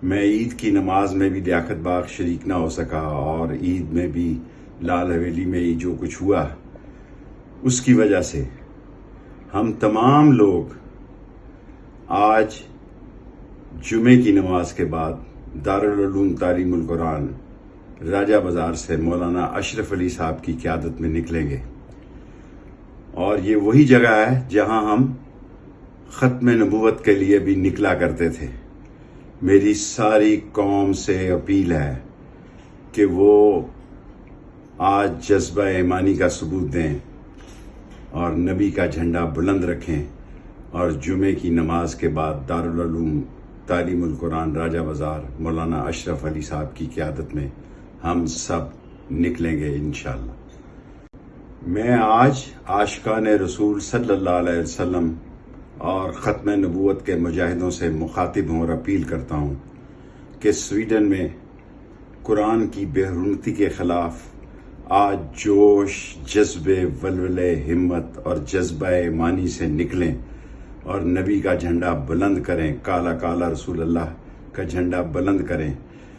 میں عید کی نماز میں بھی لیاقت باغ شریک نہ ہو سکا، اور عید میں بھی لال حویلی میں ہی جو کچھ ہوا اس کی وجہ سے ہم تمام لوگ آج جمعے کی نماز کے بعد دارالعلوم تعلیم القرآن راجہ بازار سے مولانا اشرف علی صاحب کی قیادت میں نکلیں گے، اور یہ وہی جگہ ہے جہاں ہم ختم نبوت کے لیے بھی نکلا کرتے تھے۔ میری ساری قوم سے اپیل ہے کہ وہ آج جذبہ ایمانی کا ثبوت دیں اور نبی کا جھنڈا بلند رکھیں، اور جمعے کی نماز کے بعد دارالعلوم تعلیم القرآن راجہ بازار مولانا اشرف علی صاحب کی قیادت میں ہم سب نکلیں گے انشاءاللہ۔ میں آج عاشقان رسول صلی اللہ علیہ وسلم اور ختم نبوت کے مجاہدوں سے مخاطب ہوں اور اپیل کرتا ہوں کہ سویڈن میں قرآن کی بے حرمتی کے خلاف آج جوش، جذبے، ولولے، ہمت اور جذبہ ایمانی سے نکلیں اور نبی کا جھنڈا بلند کریں، کالا کالا رسول اللہ کا جھنڈا بلند کریں۔